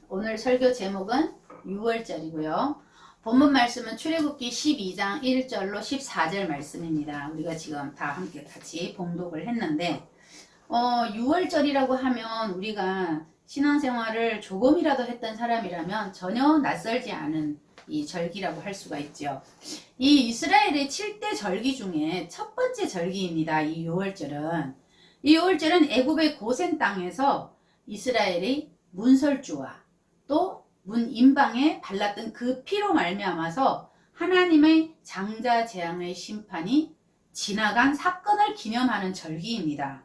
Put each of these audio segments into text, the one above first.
오늘 설교 제목은 6월절이고요. 본문 말씀은 출애굽기 12장 1절로 14절 말씀입니다. 우리가 지금 다 함께 같이 봉독을 했는데 6월절이라고 하면 우리가 신앙생활을 조금이라도 했던 사람이라면 전혀 낯설지 않은 이 절기라고 할 수가 있죠. 이 이스라엘의 7대 절기 중에 첫 번째 절기입니다. 이 6월절은. 이 6월절은 애굽의 고센 땅에서 이스라엘의 문설주와 또 문인방에 발랐던 그 피로 말미암아서 하나님의 장자 재앙의 심판이 지나간 사건을 기념하는 절기입니다.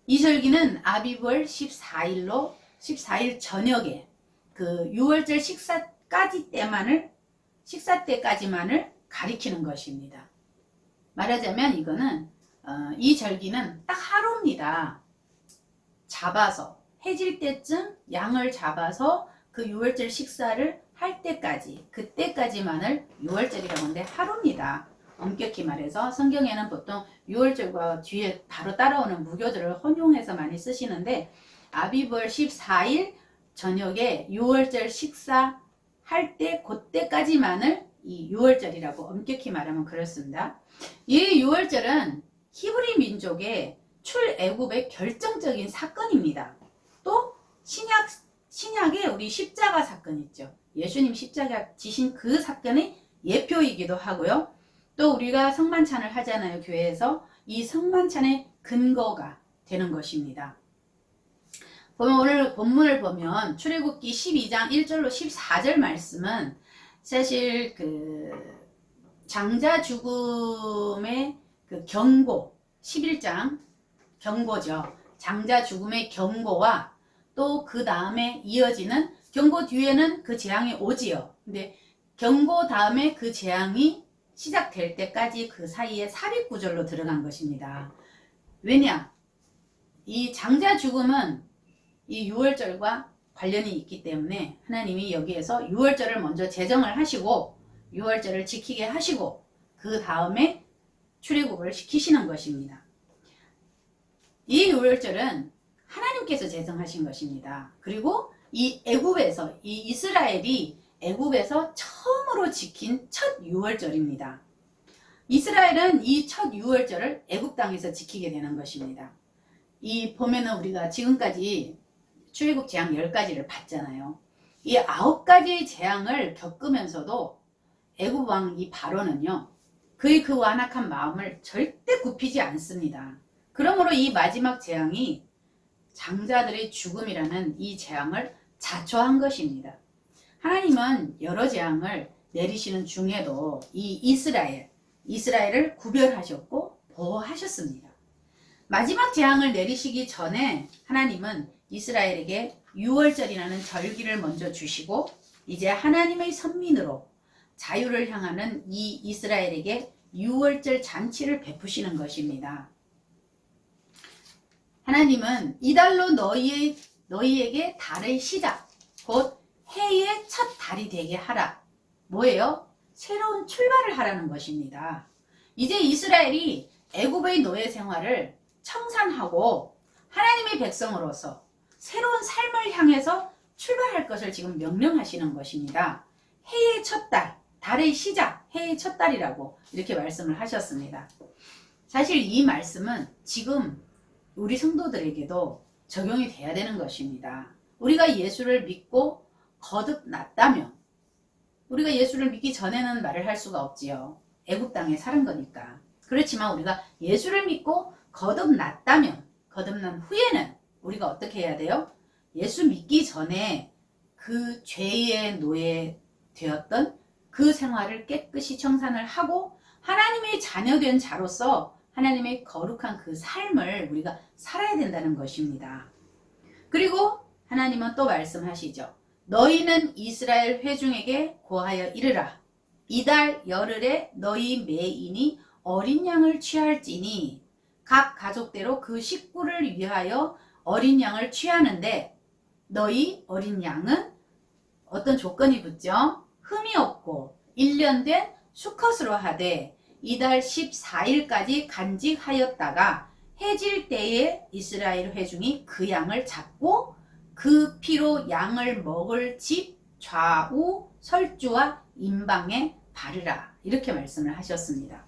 이 절기는 아비브월 14일 저녁에 그 6월절 식사 때까지만을 가리키는 것입니다. 말하자면 이거는 이 절기는 딱 하루입니다. 잡아서 해질 때쯤 양을 잡아서 그 6월절 식사를 할 때까지, 그때까지만을 6월절이라고 하는데 하루입니다. 엄격히 말해서 성경에는 보통 6월절과 뒤에 바로 따라오는 무교절을 혼용해서 많이 쓰시는데 아비브월 14일 저녁에 6월절 식사 할 때 그때까지만을 이 6월절이라고 엄격히 말하면 그렇습니다. 이 6월절은 히브리 민족의 출애굽의 결정적인 사건입니다. 또 신약의 우리 십자가 사건 있죠. 예수님 십자가 지신 그 사건의 예표이기도 하고요. 또 우리가 성만찬을 하잖아요. 교회에서. 이 성만찬의 근거가 되는 것입니다. 오늘 본문을 보면 출애굽기 12장 1절로 14절 말씀은 사실 그 장자 죽음의 그 경고 11장 경고죠. 장자 죽음의 경고와 또 그 다음에 이어지는 경고 뒤에는 그 재앙이 오지요. 근데 경고 다음에 그 재앙이 시작될 때까지 그 사이에 삽입구절로 들어간 것입니다. 왜냐? 이 장자 죽음은 이 6월절과 관련이 있기 때문에 하나님이 여기에서 6월절을 먼저 제정을 하시고 6월절을 지키게 하시고 그 다음에 출애굽을 시키시는 것입니다. 이 6월절은 하나님께서 제정하신 것입니다. 그리고 이 애굽에서 이 이스라엘이 애굽에서 처음으로 지킨 첫 6월절입니다. 이스라엘은 이 첫 6월절을 애굽 땅에서 지키게 되는 것입니다. 이 보면은 우리가 지금까지 출애굽 재앙 10가지를 봤잖아요. 이 9가지의 재앙을 겪으면서도 애굽 왕 이 바로는요. 그의 그 완악한 마음을 절대 굽히지 않습니다. 그러므로 이 마지막 재앙이 장자들의 죽음이라는 이 재앙을 자초한 것입니다. 하나님은 여러 재앙을 내리시는 중에도 이 이스라엘을 구별하셨고 보호하셨습니다. 마지막 재앙을 내리시기 전에 하나님은 이스라엘에게 6월절이라는 절기를 먼저 주시고 이제 하나님의 선민으로 자유를 향하는 이 이스라엘에게 6월절 잔치를 베푸시는 것입니다. 하나님은 이달로 너희에게 달의 시작, 곧 해의 첫 달이 되게 하라. 뭐예요? 새로운 출발을 하라는 것입니다. 이제 이스라엘이 애굽의 노예 생활을 청산하고 하나님의 백성으로서 새로운 삶을 향해서 출발할 것을 지금 명령하시는 것입니다. 해의 첫 달, 달의 시작, 해의 첫 달이라고 이렇게 말씀을 하셨습니다. 사실 이 말씀은 지금 우리 성도들에게도 적용이 돼야 되는 것입니다. 우리가 예수를 믿고 거듭났다면 우리가 예수를 믿기 전에는 말을 할 수가 없지요. 애굽 땅에 사는 거니까. 그렇지만 우리가 예수를 믿고 거듭났다면 거듭난 후에는 우리가 어떻게 해야 돼요? 예수 믿기 전에 그 죄의 노예 되었던 그 생활을 깨끗이 청산을 하고 하나님의 자녀된 자로서 하나님의 거룩한 그 삶을 우리가 살아야 된다는 것입니다. 그리고 하나님은 또 말씀하시죠. 너희는 이스라엘 회중에게 고하여 이르라. 이달 열흘에 너희 매인이 어린 양을 취할지니 각 가족대로 그 식구를 위하여 어린 양을 취하는데 너희 어린 양은 어떤 조건이 붙죠? 흠이 없고 1년 된 수컷으로 하되 이달 14일까지 간직하였다가 해질 때에 이스라엘 회중이 그 양을 잡고 그 피로 양을 먹을 집 좌우 설주와 임방에 바르라. 이렇게 말씀을 하셨습니다.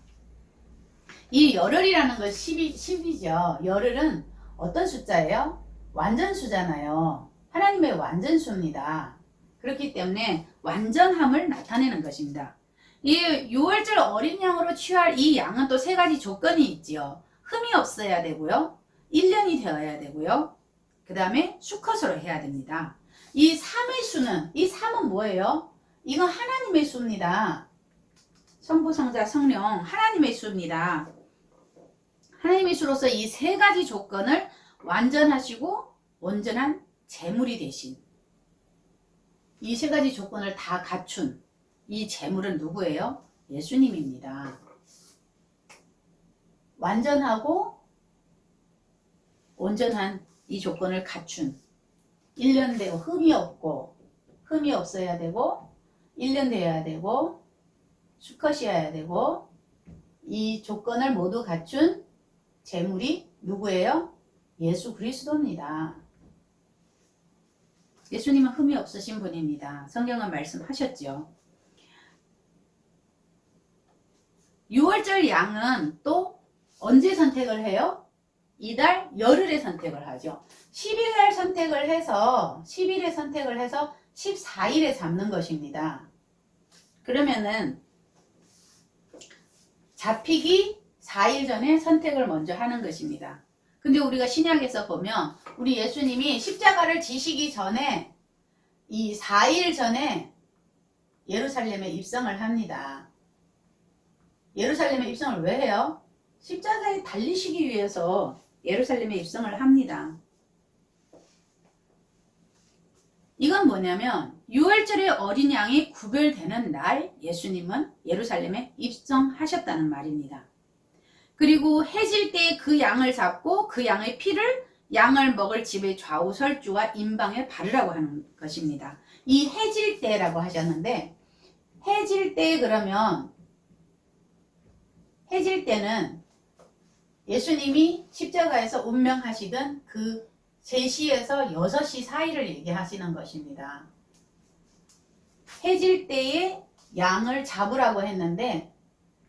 이 열흘이라는 건 10이죠. 열흘은 어떤 숫자예요? 완전수잖아요. 하나님의 완전수입니다. 그렇기 때문에 완전함을 나타내는 것입니다. 이 6월절 어린 양으로 취할 이 양은 또 세 가지 조건이 있지요. 흠이 없어야 되고요. 1년이 되어야 되고요. 그 다음에 수컷으로 해야 됩니다. 이 3의 수는, 이 3은 뭐예요? 이건 하나님의 수입니다. 성부, 성자, 성령 하나님의 수입니다. 하나님의 수로서 이 세 가지 조건을 완전하시고 온전한 제물이 되신, 이 세 가지 조건을 다 갖춘 이 제물은 누구예요? 예수님입니다. 완전하고 온전한 이 조건을 갖춘, 1년 되고 흠이 없어야 되고 1년 되어야 되고 수컷이어야 되고, 이 조건을 모두 갖춘 제물이 누구예요? 예수 그리스도입니다. 예수님은 흠이 없으신 분입니다. 성경은 말씀하셨죠. 6월절 양은 또 언제 선택을 해요? 이달 열흘에 선택을 하죠. 10일날 선택을 해서 10일에 선택을 해서 14일에 잡는 것입니다. 그러면은 잡히기 4일 전에 선택을 먼저 하는 것입니다. 근데 우리가 신약에서 보면 우리 예수님이 십자가를 지시기 전에 이 4일 전에 예루살렘에 입성을 합니다. 예루살렘에 입성을 왜 해요? 십자가에 달리시기 위해서 예루살렘에 입성을 합니다. 이건 뭐냐면 6월절의 어린 양이 구별되는 날 예수님은 예루살렘에 입성하셨다는 말입니다. 그리고 해질 때 그 양을 잡고 그 양의 피를 양을 먹을 집의 좌우 설주와 임방에 바르라고 하는 것입니다. 이 해질 때라고 하셨는데, 해질 때 그러면 해질 때는 예수님이 십자가에서 운명하시던 그 3시에서 6시 사이를 얘기하시는 것입니다. 해질 때에 양을 잡으라고 했는데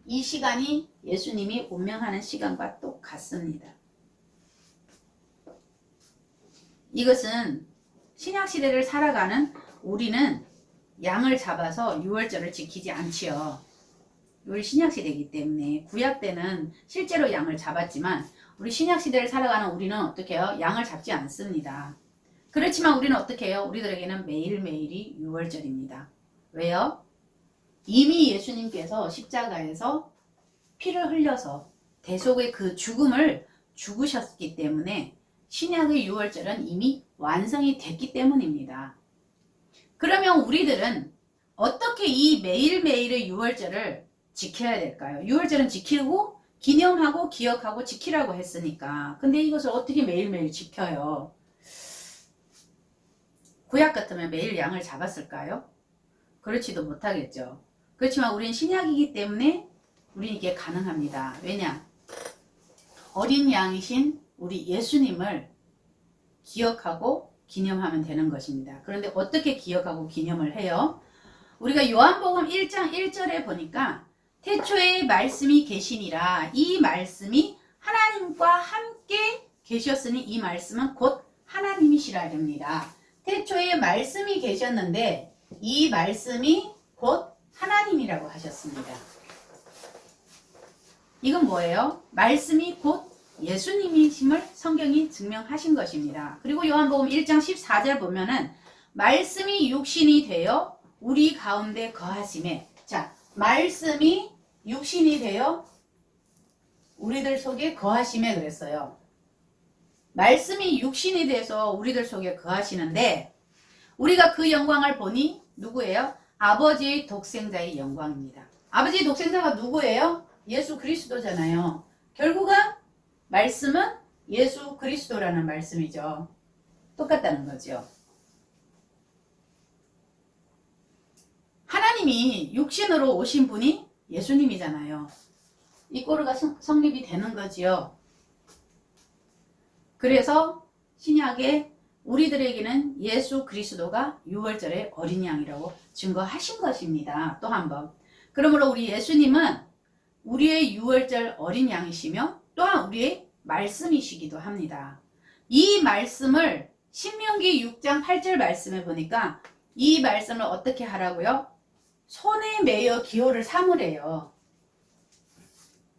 이 시간이 예수님이 운명하는 시간과 똑같습니다. 이것은 신약시대를 살아가는 우리는 양을 잡아서 6월절을 지키지 않지요. 우리 신약시대이기 때문에, 구약 때는 실제로 양을 잡았지만 우리 신약시대를 살아가는 우리는 어떻게 해요? 양을 잡지 않습니다. 그렇지만 우리는 어떻게 해요? 우리들에게는 매일매일이 6월절입니다. 왜요? 이미 예수님께서 십자가에서 피를 흘려서 대속의 그 죽음을 죽으셨기 때문에 신약의 6월절은 이미 완성이 됐기 때문입니다. 그러면 우리들은 어떻게 이 매일매일의 6월절을 지켜야 될까요? 6월절은 지키고 기념하고 기억하고 지키라고 했으니까. 근데 이것을 어떻게 매일매일 지켜요? 구약 같으면 매일 양을 잡았을까요? 그렇지도 못하겠죠. 그렇지만 우리는 신약이기 때문에 우리는 이게 가능합니다. 왜냐? 어린 양이신 우리 예수님을 기억하고 기념하면 되는 것입니다. 그런데 어떻게 기억하고 기념을 해요? 우리가 요한복음 1장 1절에 보니까 태초에 말씀이 계시니라, 이 말씀이 하나님과 함께 계셨으니 이 말씀은 곧 하나님이시라 이럽니다. 태초에 말씀이 계셨는데 이 말씀이 곧 하나님이라고 하셨습니다. 이건 뭐예요? 말씀이 곧 예수님이심을 성경이 증명하신 것입니다. 그리고 요한복음 1장 14절 보면은 말씀이 육신이 되어 우리 가운데 거하심에, 자, 말씀이 육신이 되어 우리들 속에 거하심에 그랬어요. 말씀이 육신이 돼서 우리들 속에 거하시는데 우리가 그 영광을 보니 누구예요? 아버지의 독생자의 영광입니다. 아버지의 독생자가 누구예요? 예수 그리스도잖아요. 결국은 말씀은 예수 그리스도라는 말씀이죠. 똑같다는 거죠. 하나님이 육신으로 오신 분이 예수님이잖아요. 이 꼬르가 성립이 되는 거지요. 그래서 신약에 우리들에게는 예수 그리스도가 유월절의 어린 양이라고 증거하신 것입니다. 또 한 번. 그러므로 우리 예수님은 우리의 유월절 어린 양이시며 또한 우리의 말씀이시기도 합니다. 이 말씀을 신명기 6장 8절 말씀에 보니까 이 말씀을 어떻게 하라고요? 손에 매여 기호를 삼으래요.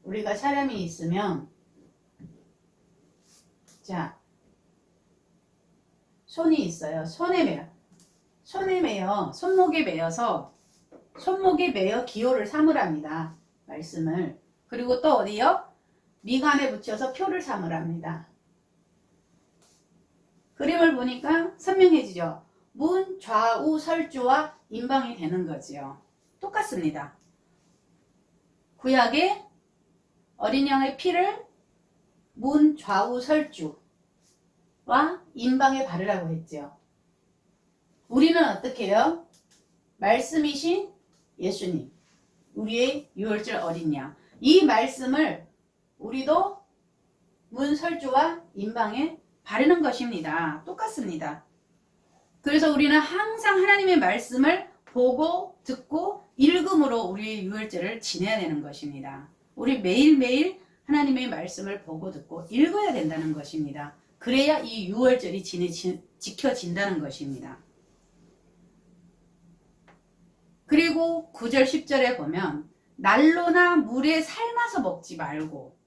우리가 사람이 있으면 자 손이 있어요. 손에 매여 손목에 매여서 손목에 매여 기호를 삼으랍니다. 말씀을. 그리고 또 어디요? 미간에 붙여서 표를 삼으랍니다. 그림을 보니까 선명해지죠. 문 좌우 설주와 임방이 되는 거지요. 똑같습니다. 구약의 어린 양의 피를 문 좌우 설주와 임방에 바르라고 했죠. 우리는 어떻게 해요? 말씀이신 예수님, 우리의 유월절 어린 양, 이 말씀을 우리도 문 설주와 임방에 바르는 것입니다. 똑같습니다. 그래서 우리는 항상 하나님의 말씀을 보고 듣고 읽음으로 우리의 유월절을 지내야 되는 것입니다. 우리 매일매일 하나님의 말씀을 보고 듣고 읽어야 된다는 것입니다. 그래야 이 유월절이 지켜진다는 것입니다. 그리고 9절 10절에 보면 난로나 물에 삶아서 먹지 말고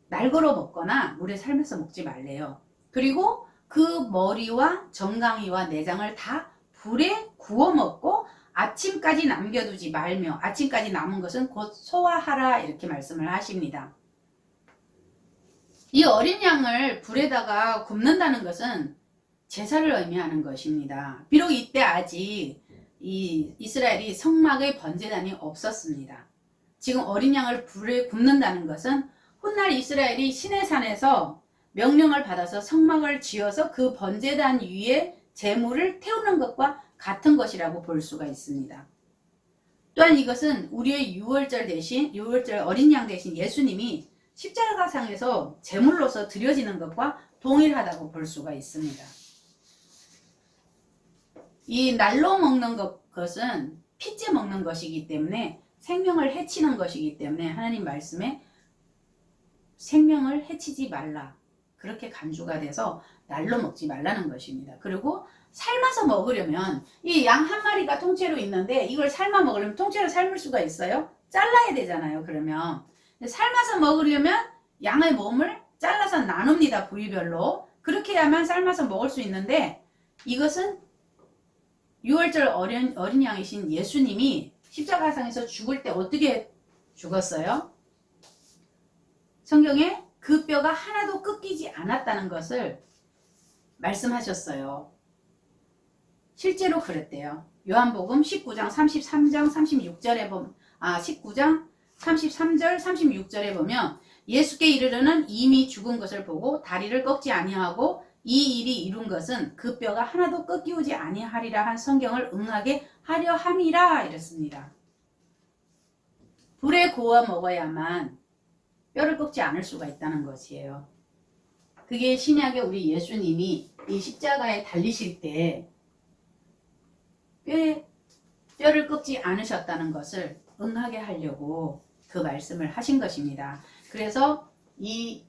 날거로 먹거나 물에 삶아서 먹지 말래요. 그리고 그 머리와 정강이와 내장을 다 불에 구워 먹고 아침까지 남겨두지 말며 아침까지 남은 것은 곧 소화하라 이렇게 말씀을 하십니다. 이 어린 양을 불에다가 굽는다는 것은 제사를 의미하는 것입니다. 비록 이때 아직 이 이스라엘이 성막의 번제단이 없었습니다. 지금 어린 양을 불에 굽는다는 것은 훗날 이스라엘이 시내산에서 명령을 받아서 성막을 지어서 그 번제단 위에 제물을 태우는 것과 같은 것이라고 볼 수가 있습니다. 또한 이것은 우리의 유월절 어린 양 대신 예수님이 십자가상에서 제물로서 드려지는 것과 동일하다고 볼 수가 있습니다. 이 날로 먹는 것은 피째 먹는 것이기 때문에 생명을 해치는 것이기 때문에 하나님 말씀에 생명을 해치지 말라 그렇게 간주가 돼서 날로 먹지 말라는 것입니다. 그리고 삶아서 먹으려면 이 양 한 마리가 통째로 있는데 이걸 삶아 먹으려면 통째로 삶을 수가 있어요? 잘라야 되잖아요. 그러면 삶아서 먹으려면 양의 몸을 잘라서 나눕니다. 부위별로. 그렇게 해야만 삶아서 먹을 수 있는데 이것은 유월절 어린 양이신 예수님이 십자가상에서 죽을 때 어떻게 죽었어요? 성경에 그 뼈가 하나도 꺾이지 않았다는 것을 말씀하셨어요. 실제로 그랬대요. 요한복음 19장 33장 36절에 보면 19장 33절 36절에 보면 예수께 이르르는 이미 죽은 것을 보고 다리를 꺾지 아니하고 이 일이 이룬 것은 그 뼈가 하나도 꺾이지 아니하리라 한 성경을 응하게 하려 함이라 이랬습니다. 불에 구워 먹어야만 뼈를 꺾지 않을 수가 있다는 것이에요. 그게 신약의 우리 예수님이 이 십자가에 달리실 때 뼈를 꺾지 않으셨다는 것을 응하게 하려고 그 말씀을 하신 것입니다. 그래서 이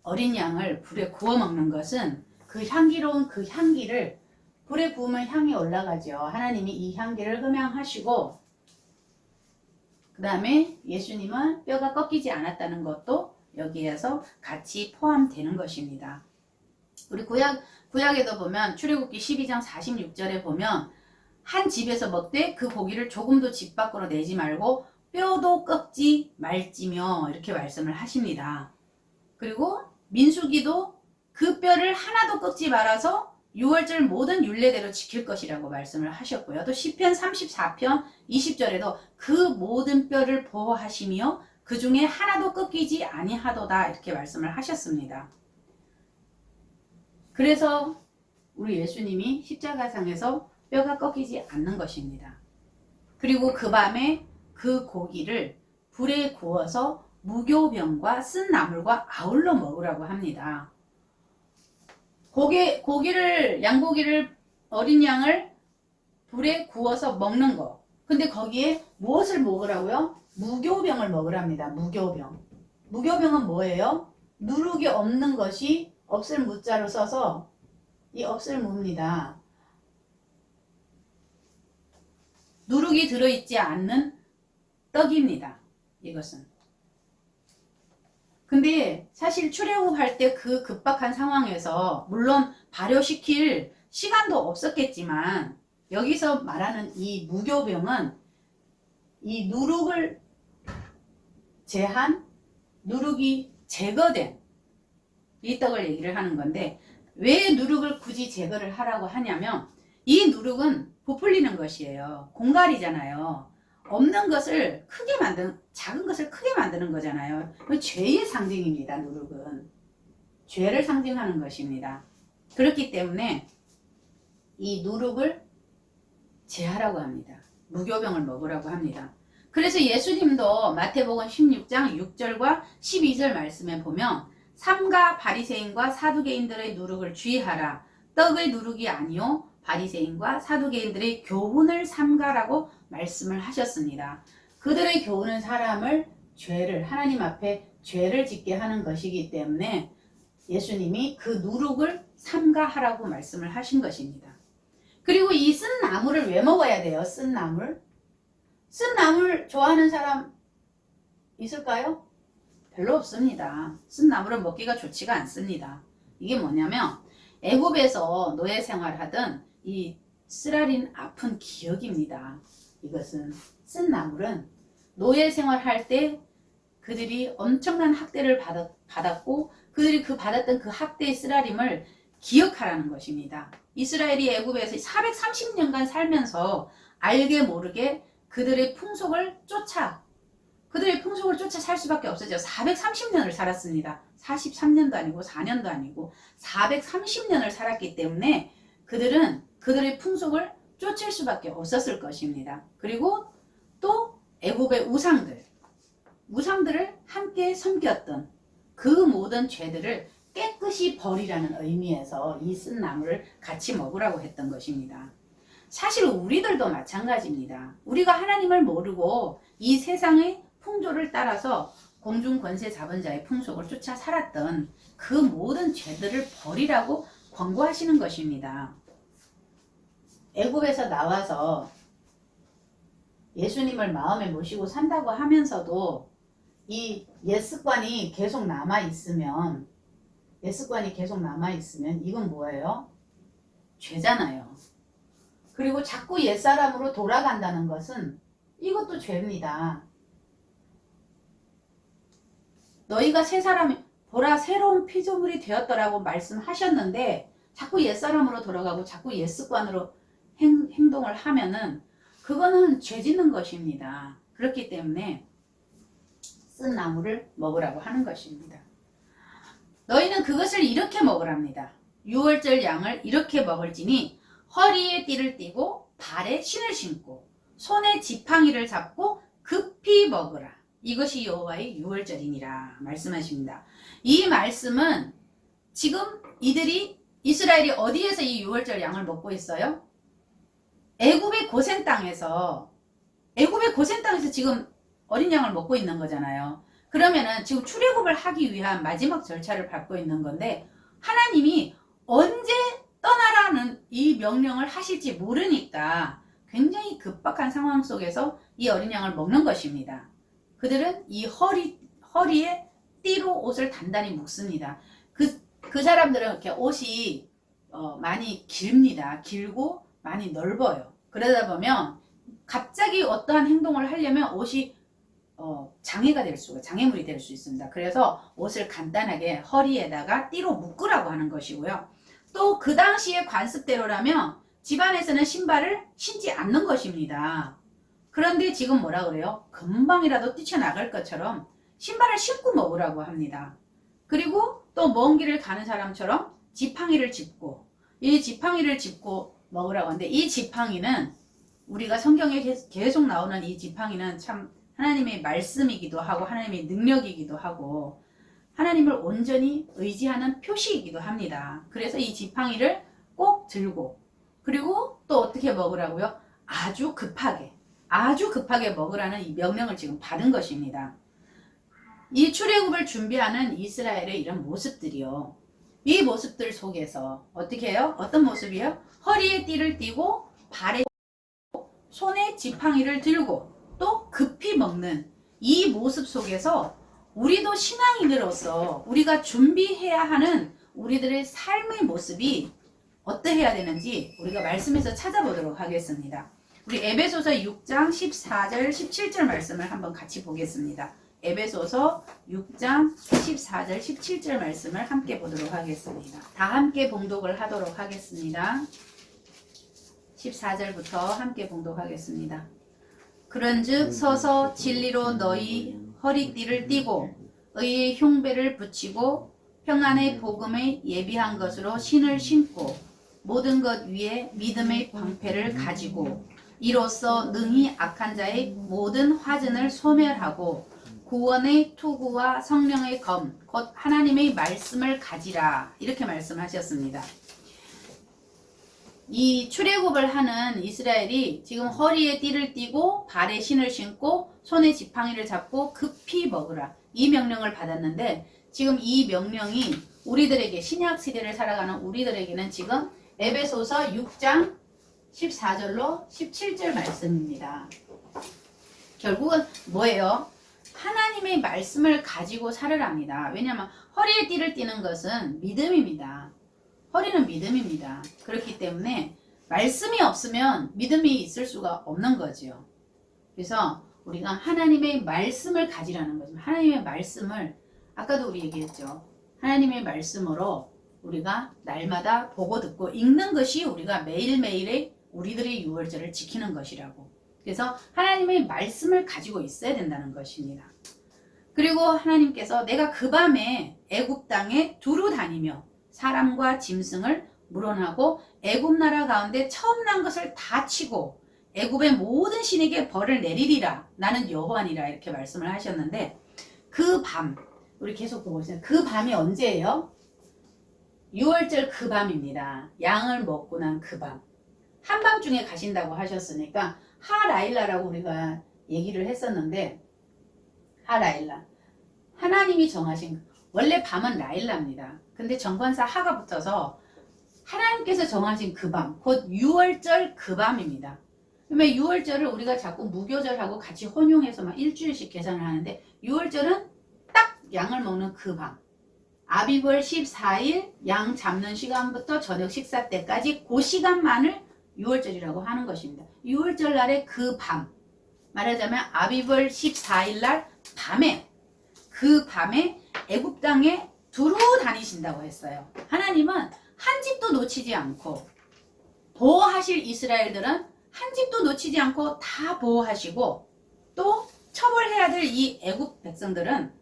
어린 양을 불에 구워 먹는 것은 그 향기로운 그 향기를 불에 구우면 향이 올라가죠. 하나님이 이 향기를 흠양하시고 그 다음에 예수님은 뼈가 꺾이지 않았다는 것도 여기에서 같이 포함되는 것입니다. 우리 구약에도 보면 출애굽기 12장 46절에 보면 한 집에서 먹되 그 고기를 조금도 집 밖으로 내지 말고 뼈도 꺾지 말지며 이렇게 말씀을 하십니다. 그리고 민수기도 그 뼈를 하나도 꺾지 말아서 유월절 모든 율례대로 지킬 것이라고 말씀을 하셨고요. 또 시편 34편 20절에도 그 모든 뼈를 보호하시며 그 중에 하나도 꺾이지 아니하도다 이렇게 말씀을 하셨습니다. 그래서 우리 예수님이 십자가상에서 뼈가 꺾이지 않는 것입니다. 그리고 그 밤에 그 고기를 불에 구워서 무교병과 쓴 나물과 아울러 먹으라고 합니다. 양고기를, 어린 양을 불에 구워서 먹는 거. 근데 거기에 무엇을 먹으라고요? 무교병을 먹으랍니다. 무교병. 무교병은 뭐예요? 누룩이 없는 것이 없을 무자로 써서 이 없을 무입니다. 누룩이 들어있지 않는 떡입니다. 이것은. 근데 사실 출애굽할 때 그 급박한 상황에서 물론 발효시킬 시간도 없었겠지만 여기서 말하는 이 무교병은 이 누룩을 제한, 누룩이 제거된 이 떡을 얘기를 하는 건데, 왜 누룩을 굳이 제거를 하라고 하냐면 이 누룩은 부풀리는 것이에요. 공갈이잖아요. 없는 것을 작은 것을 크게 만드는 거잖아요. 죄의 상징입니다. 누룩은 죄를 상징하는 것입니다. 그렇기 때문에 이 누룩을 제하라고 합니다. 무교병을 먹으라고 합니다. 그래서 예수님도 마태복음 16장 6절과 12절 말씀에 보면 삼가 바리새인과 사두개인들의 누룩을 주의하라. 떡의 누룩이 아니요 바리새인과 사두개인들의 교훈을 삼가라고 말씀을 하셨습니다. 그들의 교훈은 사람을 하나님 앞에 죄를 짓게 하는 것이기 때문에 예수님이 그 누룩을 삼가하라고 말씀을 하신 것입니다. 그리고 이 쓴 나물을 왜 먹어야 돼요? 쓴 나물? 쓴 나물 좋아하는 사람 있을까요? 별로 없습니다. 쓴 나물은 먹기가 좋지가 않습니다. 이게 뭐냐면 애굽에서 노예 생활하던 이 쓰라린 아픈 기억입니다. 이것은 쓴 나물은 노예 생활할 때 그들이 엄청난 학대를 받았고 그들이 받았던 그 학대의 쓰라림을 기억하라는 것입니다. 이스라엘이 애굽에서 430년간 살면서 알게 모르게 그들의 풍속을 쫓아 살 수밖에 없었죠. 430년을 살았습니다. 43년도 아니고 4년도 아니고 430년을 살았기 때문에 그들은 그들의 풍속을 쫓을 수밖에 없었을 것입니다. 그리고 또 애굽의 우상들을 함께 섬겼던 그 모든 죄들을 깨끗이 버리라는 의미에서 이 쓴 나물을 같이 먹으라고 했던 것입니다. 사실 우리들도 마찬가지입니다. 우리가 하나님을 모르고 이 세상의 풍조를 따라서 공중 권세 잡은 자의 풍속을 쫓아 살았던 그 모든 죄들을 버리라고 권고하시는 것입니다. 애굽에서 나와서 예수님을 마음에 모시고 산다고 하면서도 이 옛 습관이 계속 남아있으면 이건 뭐예요? 죄잖아요. 그리고 자꾸 옛사람으로 돌아간다는 것은 이것도 죄입니다. 너희가 새 사람이 보라 새로운 피조물이 되었더라고 말씀하셨는데 자꾸 옛사람으로 돌아가고 자꾸 옛습관으로 행동을 하면은 그거는 죄 짓는 것입니다. 그렇기 때문에 쓴 나물을 먹으라고 하는 것입니다. 너희는 그것을 이렇게 먹으랍니다. 유월절 양을 이렇게 먹을지니 허리에 띠를 띠고 발에 신을 신고 손에 지팡이를 잡고 급히 먹으라. 이것이 여호와의 유월절이니라 말씀하십니다. 이 말씀은 지금 이스라엘이 어디에서 이 유월절 양을 먹고 있어요? 애굽의 고센 땅에서 지금 어린 양을 먹고 있는 거잖아요. 그러면은 지금 출애굽을 하기 위한 마지막 절차를 밟고 있는 건데 하나님이 언제 떠나라는 이 명령을 하실지 모르니까 굉장히 급박한 상황 속에서 이 어린 양을 먹는 것입니다. 그들은 이 허리에 띠로 옷을 단단히 묶습니다. 그 사람들은 이렇게 옷이 많이 길입니다. 길고 많이 넓어요. 그러다 보면 갑자기 어떠한 행동을 하려면 옷이 장애물이 될 수 있습니다. 그래서 옷을 간단하게 허리에다가 띠로 묶으라고 하는 것이고요. 또 그 당시의 관습대로라면 집안에서는 신발을 신지 않는 것입니다. 그런데 지금 뭐라 그래요? 금방이라도 뛰쳐나갈 것처럼 신발을 신고 먹으라고 합니다. 그리고 또 먼 길을 가는 사람처럼 지팡이를 짚고 먹으라고 하는데 이 지팡이는 우리가 성경에 계속 나오는 이 지팡이는 참 하나님의 말씀이기도 하고 하나님의 능력이기도 하고 하나님을 온전히 의지하는 표시이기도 합니다. 그래서 이 지팡이를 꼭 들고, 그리고 또 어떻게 먹으라고요? 아주 급하게 먹으라는 이 명령을 지금 받은 것입니다. 이 출애굽을 준비하는 이스라엘의 이런 모습들이요, 이 모습들 속에서 어떻게 해요? 어떤 모습이에요? 허리에 띠를 띠고 발에 손에 지팡이를 들고 또 급히 먹는 이 모습 속에서 우리도 신앙인으로서 우리가 준비해야 하는 우리들의 삶의 모습이 어떠해야 되는지 우리가 말씀에서 찾아보도록 하겠습니다. 우리 에베소서 6장 14절 17절 말씀을 한번 같이 보겠습니다. 에베소서 6장 14절 17절 말씀을 함께 보도록 하겠습니다. 다 함께 봉독을 하도록 하겠습니다. 14절부터 함께 봉독하겠습니다. 그런즉 서서 진리로 너희 허리띠를 띠고 의의 흉배를 붙이고 평안의 복음에 예비한 것으로 신을 신고 모든 것 위에 믿음의 방패를 가지고 이로써 능히 악한 자의 모든 화전을 소멸하고 구원의 투구와 성령의 검 곧 하나님의 말씀을 가지라, 이렇게 말씀하셨습니다. 이 출애굽을 하는 이스라엘이 지금 허리에 띠를 띠고 발에 신을 신고 손에 지팡이를 잡고 급히 먹으라, 이 명령을 받았는데, 지금 이 명령이 우리들에게, 신약 시대를 살아가는 우리들에게는 지금 에베소서 6장 14절로 17절 말씀입니다. 결국은 뭐예요? 하나님의 말씀을 가지고 살으랍니다. 왜냐하면 허리에 띠를 띠는 것은 믿음입니다. 허리는 믿음입니다. 그렇기 때문에 말씀이 없으면 믿음이 있을 수가 없는 거죠. 그래서 우리가 하나님의 말씀을 가지라는 거죠. 하나님의 말씀을, 아까도 우리 얘기했죠. 하나님의 말씀으로 우리가 날마다 보고 듣고 읽는 것이 우리가 매일매일의 우리들의 유월절을 지키는 것이라고. 그래서 하나님의 말씀을 가지고 있어야 된다는 것입니다. 그리고 하나님께서 내가 그 밤에 애굽 땅에 두루 다니며 사람과 짐승을 물어나고 애굽 나라 가운데 처음 난 것을 다 치고 애굽의 모든 신에게 벌을 내리리라, 나는 여호와니라, 이렇게 말씀을 하셨는데, 그 밤, 우리 계속 보고 있어요. 그 밤이 언제예요? 6월절 그 밤입니다. 양을 먹고 난 그 밤. 한밤중에 가신다고 하셨으니까 하라일라라고 우리가 얘기를 했었는데, 하라일라, 하나님이 정하신, 원래 밤은 라일라입니다. 근데 정관사 하가 붙어서 하나님께서 정하신 그 밤, 곧 6월절 그 밤입니다. 그러면 6월절을 우리가 자꾸 무교절하고 같이 혼용해서 막 일주일씩 계산을 하는데, 6월절은 딱 양을 먹는 그 밤, 아비벌 14일 양 잡는 시간부터 저녁 식사 때까지 그 시간만을 6월절이라고 하는 것입니다. 6월절 날의 그 밤, 말하자면 아비벌 14일 날 밤에, 그 밤에 애굽 땅에 두루 다니신다고 했어요. 하나님은 한 집도 놓치지 않고, 보호하실 이스라엘들은 한 집도 놓치지 않고 다 보호하시고, 또 처벌해야 될 이 애굽 백성들은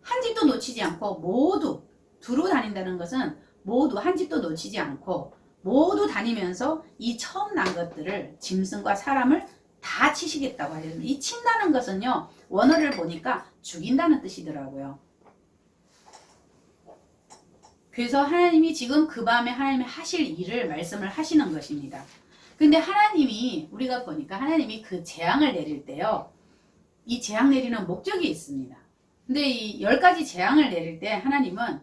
한 집도 놓치지 않고 모두 두루 다닌다는 것은 모두 한 집도 놓치지 않고 모두 다니면서 이 처음 난 것들을, 짐승과 사람을 다 치시겠다고 하셨습니다. 이 친다는 것은요, 원어를 보니까 죽인다는 뜻이더라고요. 그래서 하나님이 지금 그 밤에 하나님이 하실 일을 말씀을 하시는 것입니다. 근데 하나님이, 우리가 보니까 하나님이 그 재앙을 내릴 때요, 이 재앙 내리는 목적이 있습니다. 근데 이 10가지 재앙을 내릴 때 하나님은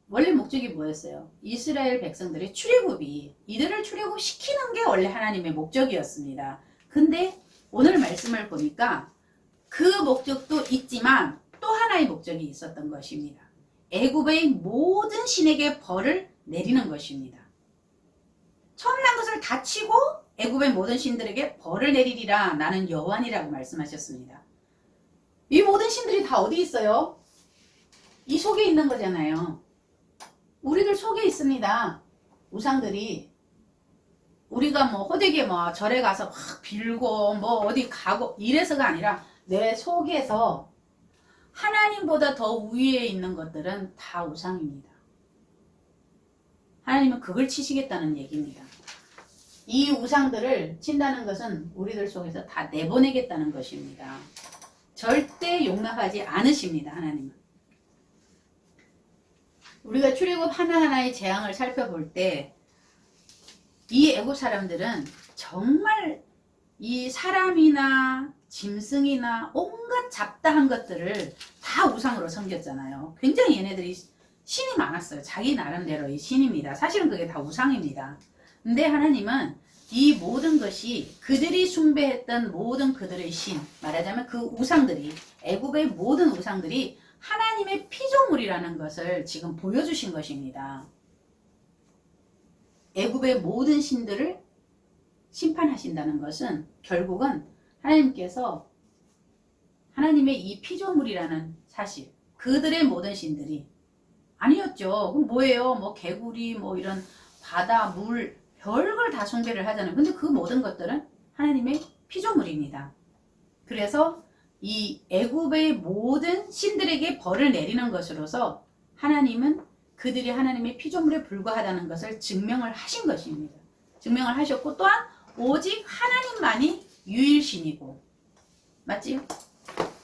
원래 목적이 뭐였어요? 이스라엘 백성들의 출애굽이, 이들을 출애굽시키는 게 원래 하나님의 목적이었습니다. 근데 오늘 말씀을 보니까 그 목적도 있지만 또 하나의 목적이 있었던 것입니다. 애굽의 모든 신에게 벌을 내리는 것입니다. 처음 난 것을 다 치고 애굽의 모든 신들에게 벌을 내리리라, 나는 여호와니라고 말씀하셨습니다. 이 모든 신들이 다 어디 있어요? 이 속에 있는 거잖아요. 우리들 속에 있습니다. 우상들이. 우리가 뭐 호되게 뭐 절에 가서 막 빌고 뭐 어디 가고 이래서가 아니라 내 속에서 하나님보다 더 위에 있는 것들은 다 우상입니다. 하나님은 그걸 치시겠다는 얘기입니다. 이 우상들을 친다는 것은 우리들 속에서 다 내보내겠다는 것입니다. 절대 용납하지 않으십니다. 하나님은. 우리가 출애굽 하나하나의 재앙을 살펴볼 때 이 애굽 사람들은 정말 이 사람이나 짐승이나 온갖 잡다한 것들을 다 우상으로 섬겼잖아요. 굉장히 얘네들이 신이 많았어요. 자기 나름대로의 신입니다. 사실은 그게 다 우상입니다. 근데 하나님은 이 모든 것이 그들이 숭배했던 모든 그들의 신, 말하자면 그 우상들이, 애굽의 모든 우상들이 하나님의 피조물이라는 것을 지금 보여주신 것입니다. 애굽의 모든 신들을 심판하신다는 것은 결국은 하나님께서 하나님의 이 피조물이라는 사실, 그들의 모든 신들이 아니었죠. 그럼 뭐예요? 뭐 개구리, 뭐 이런 바다, 물, 별걸 다 숭배를 하잖아요. 근데 그 모든 것들은 하나님의 피조물입니다. 그래서 이 애굽의 모든 신들에게 벌을 내리는 것으로서 하나님은 그들이 하나님의 피조물에 불과하다는 것을 증명을 하신 것입니다. 증명을 하셨고 또한 오직 하나님만이 유일신이고, 맞지요?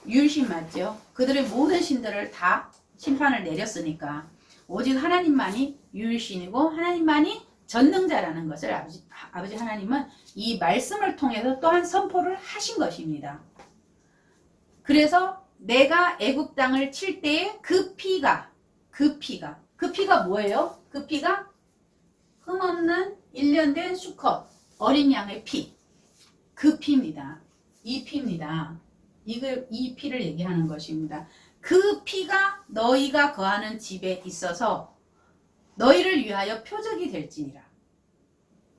유일신 맞죠? 그들의 모든 신들을 다 심판을 내렸으니까 오직 하나님만이 유일신이고 하나님만이 전능자라는 것을 아버지 하나님은 이 말씀을 통해서 또한 선포를 하신 것입니다. 그래서 내가 애굽 땅을 칠 때에 그 피가 뭐예요? 그 피가 흠없는 1년 된 수컷 어린 양의 피, 그 피입니다. 이 피입니다. 이 피를 얘기하는 것입니다. 그 피가 너희가 거하는 집에 있어서 너희를 위하여 표적이 될지니라.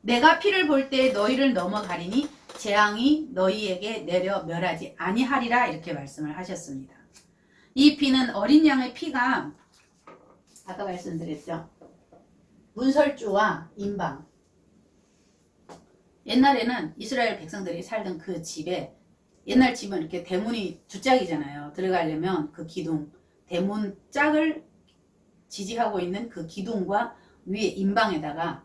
내가 피를 볼 때 너희를 넘어가리니 재앙이 너희에게 내려 멸하지 아니하리라, 이렇게 말씀을 하셨습니다. 이 피는 어린 양의 피가 아까 말씀드렸죠. 문설주와 인방. 옛날에는 이스라엘 백성들이 살던 그 집에, 옛날 집은 이렇게 대문이 두 짝이잖아요. 들어가려면 그 기둥, 대문 짝을 지지하고 있는 그 기둥과 위에 인방에다가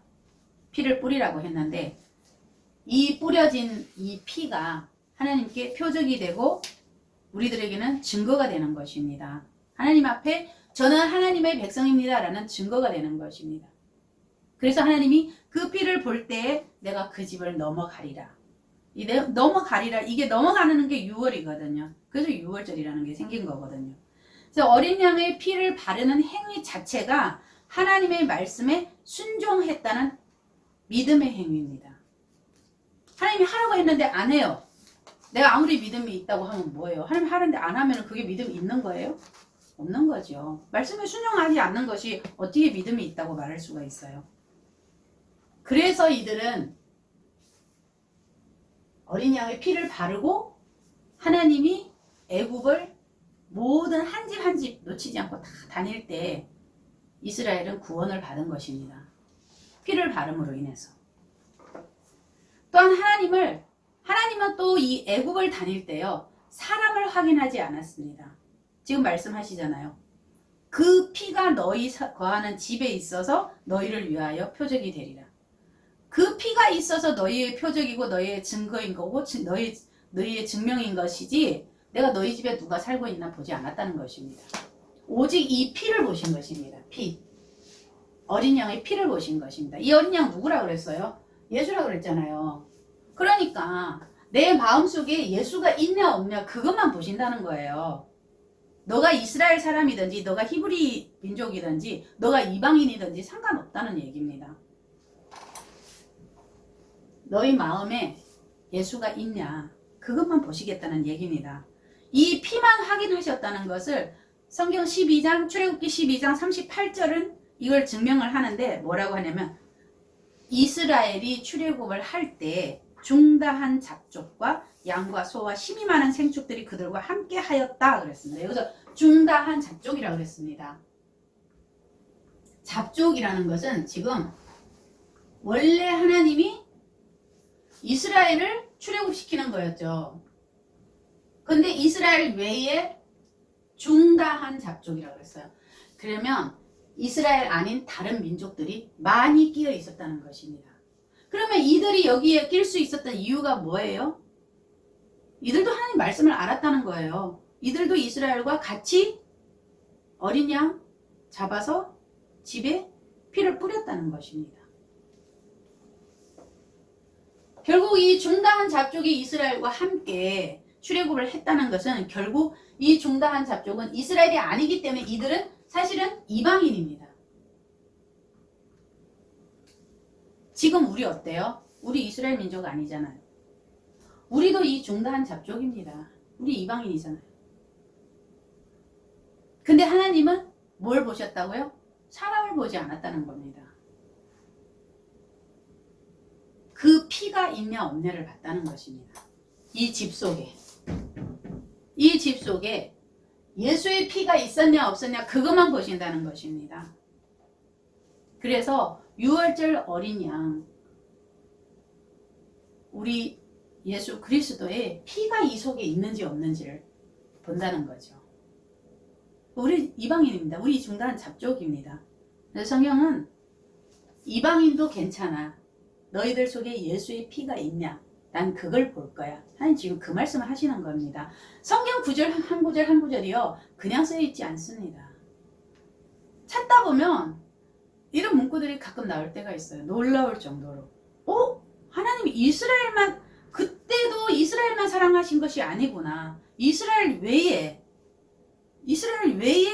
피를 뿌리라고 했는데, 이 뿌려진 이 피가 하나님께 표적이 되고 우리들에게는 증거가 되는 것입니다. 하나님 앞에 저는 하나님의 백성입니다 라는 증거가 되는 것입니다. 그래서 하나님이 그 피를 볼 때에 내가 그 집을 넘어가리라. 넘어가리라, 이게 넘어가는 게 6월이거든요. 그래서 6월절이라는 게 생긴 거거든요. 그래서 어린 양의 피를 바르는 행위 자체가 하나님의 말씀에 순종했다는 믿음의 행위입니다. 하나님이 하라고 했는데 안 해요. 내가 아무리 믿음이 있다고 하면 뭐예요? 하나님 하는데 안 하면 그게 믿음이 있는 거예요? 없는 거죠. 말씀에 순종하지 않는 것이 어떻게 믿음이 있다고 말할 수가 있어요? 그래서 이들은 어린 양의 피를 바르고 하나님이 애굽을 모든 한 집 한 집 놓치지 않고 다 다닐 때 이스라엘은 구원을 받은 것입니다. 피를 바름으로 인해서. 또한 하나님은 또 이 애굽을 다닐 때요, 사람을 확인하지 않았습니다. 지금 말씀하시잖아요. 그 피가 너희 거하는 집에 있어서 너희를 위하여 표적이 되리라. 그 피가 있어서 너희의 표적이고 너희의 증거인 거고 너희의 증명인 것이지, 내가 너희 집에 누가 살고 있나 보지 않았다는 것입니다. 오직 이 피를 보신 것입니다. 피. 어린 양의 피를 보신 것입니다. 이 어린 양 누구라 그랬어요? 예수라 그랬잖아요. 그러니까 내 마음속에 예수가 있냐 없냐 그것만 보신다는 거예요. 너가 이스라엘 사람이든지 너가 히브리 민족이든지 너가 이방인이든지 상관없다는 얘기입니다. 너희 마음에 예수가 있냐 그것만 보시겠다는 얘기입니다. 이 피만 확인하셨다는 것을 성경 12장 출애굽기 12장 38절은 이걸 증명을 하는데, 뭐라고 하냐면 이스라엘이 출애굽을 할 때 중다한 잡족과 양과 소와 힘이 많은 생축들이 그들과 함께 하였다 그랬습니다. 여기서 중다한 잡족이라고 그랬습니다. 잡족이라는 것은 지금 원래 하나님이 이스라엘을 출애굽시키는 거였죠. 근데 이스라엘 외에 중다한 잡족이라고 했어요. 그러면 이스라엘 아닌 다른 민족들이 많이 끼어 있었다는 것입니다. 그러면 이들이 여기에 낄 수 있었던 이유가 뭐예요? 이들도 하나님 말씀을 알았다는 거예요. 이들도 이스라엘과 같이 어린 양 잡아서 집에 피를 뿌렸다는 것입니다. 결국 이 중다한 잡족이 이스라엘과 함께 출애굽을 했다는 것은 결국 이 중다한 잡족은 이스라엘이 아니기 때문에 이들은 사실은 이방인입니다. 지금 우리 어때요? 우리 이스라엘 민족 아니잖아요. 우리도 이 중다한 잡족입니다. 우리 이방인이잖아요. 근데 하나님은 뭘 보셨다고요? 사람을 보지 않았다는 겁니다. 그 피가 있냐 없냐를 봤다는 것입니다. 이 집 속에 예수의 피가 있었냐 없었냐 그것만 보신다는 것입니다. 그래서 유월절 어린 양 우리 예수 그리스도의 피가 이 속에 있는지 없는지를 본다는 거죠. 우리 이방인입니다. 우리 중다한 잡족입니다. 그래서 성경은 이방인도 괜찮아. 너희들 속에 예수의 피가 있냐? 난 그걸 볼 거야. 하나님 지금 그 말씀을 하시는 겁니다. 성경 구절 한 구절 한 구절이요. 그냥 쓰여있지 않습니다. 찾다 보면 이런 문구들이 가끔 나올 때가 있어요. 놀라울 정도로. 하나님이 그때도 이스라엘만 사랑하신 것이 아니구나. 이스라엘 외에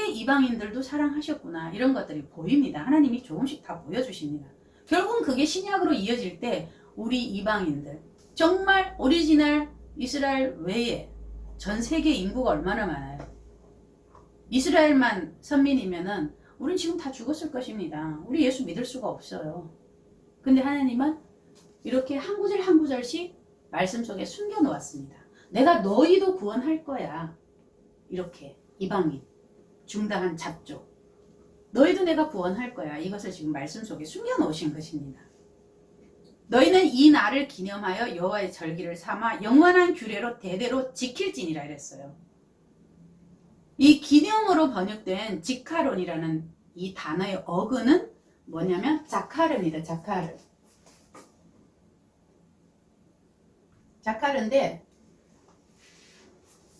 이방인들도 사랑하셨구나. 이런 것들이 보입니다. 하나님이 조금씩 다 보여주십니다. 결국은 그게 신약으로 이어질 때 우리 이방인들 정말 오리지널 이스라엘 외에 전 세계 인구가 얼마나 많아요. 이스라엘만 선민이면은 우린 지금 다 죽었을 것입니다. 우리 예수 믿을 수가 없어요. 근데 하나님은 이렇게 한 구절 한 구절씩 말씀 속에 숨겨 놓았습니다. 내가 너희도 구원할 거야. 이렇게 이방인, 중다한 잡족 너희도 내가 구원할 거야. 이것을 지금 말씀 속에 숨겨 놓으신 것입니다. 너희는 이 날을 기념하여 여호와의 절기를 삼아 영원한 규례로 대대로 지킬지니라 이랬어요. 이 기념으로 번역된 지카론이라는 이 단어의 어근은 뭐냐면 자카르입니다. 자카르인데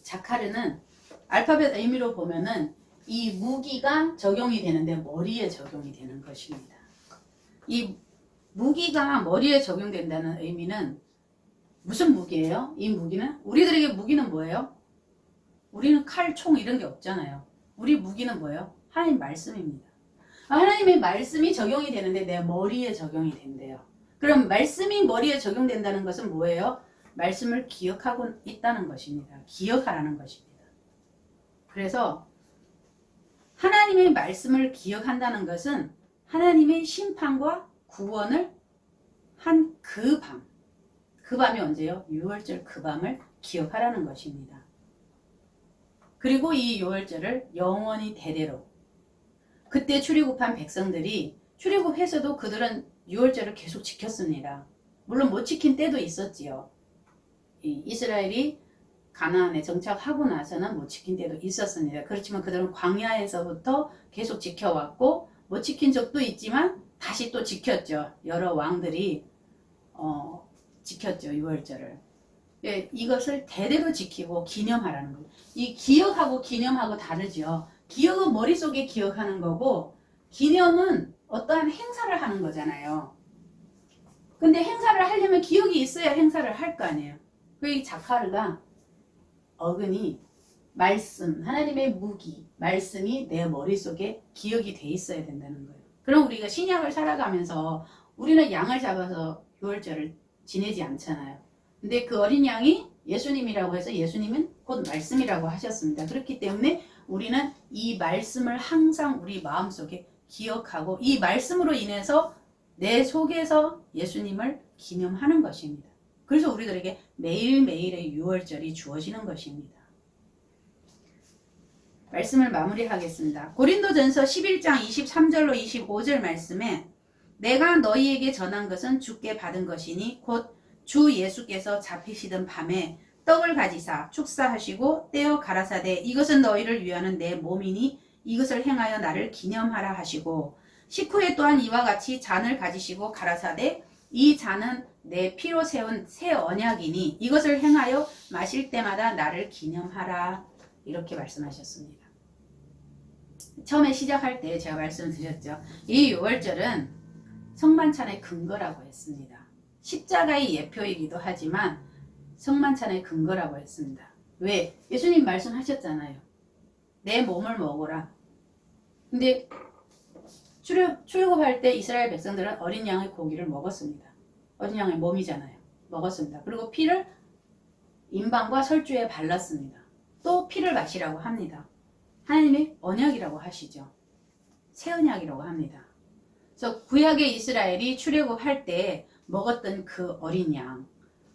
자카르는 알파벳 의미로 보면은 이 무기가 적용이 되는데 머리에 적용이 되는 것입니다. 이 무기가 머리에 적용된다는 의미는 무슨 무기예요? 이 무기는 우리들에게 무기는 뭐예요? 우리는 칼, 총 이런 게 없잖아요. 우리 무기는 뭐예요? 하나님 말씀입니다. 하나님의 말씀이 적용이 되는데 내 머리에 적용이 된대요. 그럼 말씀이 머리에 적용된다는 것은 뭐예요? 말씀을 기억하고 있다는 것입니다. 기억하라는 것입니다. 그래서 하나님의 말씀을 기억한다는 것은 하나님의 심판과 구원을 한 그 밤이 언제요? 유월절 그 밤을 기억하라는 것입니다. 그리고 이 유월절을 영원히 대대로 그때 출애굽한 백성들이 출애굽해서도 그들은 유월절을 계속 지켰습니다. 물론 못 지킨 때도 있었지요. 이스라엘이 가나안에 정착하고 나서는 못 지킨 때도 있었습니다. 그렇지만 그들은 광야에서부터 계속 지켜왔고 못 지킨 적도 있지만 다시 또 지켰죠. 여러 왕들이 지켰죠. 유월절을. 예, 이것을 대대로 지키고 기념하라는 거예요. 이 기억하고 기념하고 다르죠. 기억은 머릿속에 기억하는 거고 기념은 어떠한 행사를 하는 거잖아요. 근데 행사를 하려면 기억이 있어야 행사를 할 거 아니에요. 이 자카르가 어근이 말씀, 하나님의 무기, 말씀이 내 머릿속에 기억이 돼 있어야 된다는 거예요. 그럼 우리가 신약을 살아가면서 우리는 양을 잡아서 유월절을 지내지 않잖아요. 근데 그 어린 양이 예수님이라고 해서 예수님은 곧 말씀이라고 하셨습니다. 그렇기 때문에 우리는 이 말씀을 항상 우리 마음속에 기억하고 이 말씀으로 인해서 내 속에서 예수님을 기념하는 것입니다. 그래서 우리들에게 매일매일의 유월절이 주어지는 것입니다. 말씀을 마무리하겠습니다. 고린도전서 11장 23절로 25절 말씀에 내가 너희에게 전한 것은 주께 받은 것이니 곧 주 예수께서 잡히시던 밤에 떡을 가지사 축사하시고 떼어 가라사대 이것은 너희를 위하는 내 몸이니 이것을 행하여 나를 기념하라 하시고 식후에 또한 이와 같이 잔을 가지시고 가라사대 이 잔은 내 피로 세운 새 언약이니 이것을 행하여 마실 때마다 나를 기념하라 이렇게 말씀하셨습니다. 처음에 시작할 때 제가 말씀드렸죠. 이 유월절은 성만찬의 근거라고 했습니다. 십자가의 예표이기도 하지만 성만찬의 근거라고 했습니다. 왜? 예수님 말씀하셨잖아요. 내 몸을 먹어라. 근데 출애굽할 때 이스라엘 백성들은 어린 양의 고기를 먹었습니다. 어린 양의 몸이잖아요. 먹었습니다. 그리고 피를 인방과 설주에 발랐습니다. 또 피를 마시라고 합니다. 하나님이 언약이라고 하시죠. 새 언약이라고 합니다. 그래서 구약의 이스라엘이 출애굽할 때 먹었던 그 어린 양,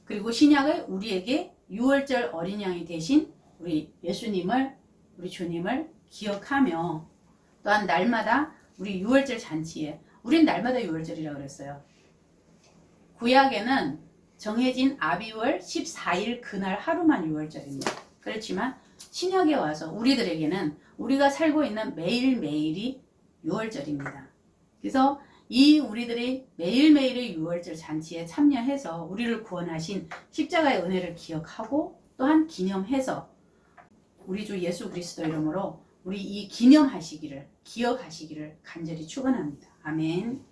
그리고 신약의 우리에게 유월절 어린 양이 되신 우리 예수님을, 우리 주님을 기억하며, 또한 날마다 우리 유월절 잔치에, 우린 날마다 유월절이라고 그랬어요. 구약에는 정해진 아비월 14일 그날 하루만 유월절입니다. 그렇지만 신약에 와서 우리들에게는 우리가 살고 있는 매일매일이 유월절입니다. 그래서 이 우리들이 매일매일의 유월절 잔치에 참여해서 우리를 구원하신 십자가의 은혜를 기억하고 또한 기념해서 우리 주 예수 그리스도 이름으로 우리 이 기념하시기를, 기억하시기를 간절히 축원합니다. 아멘.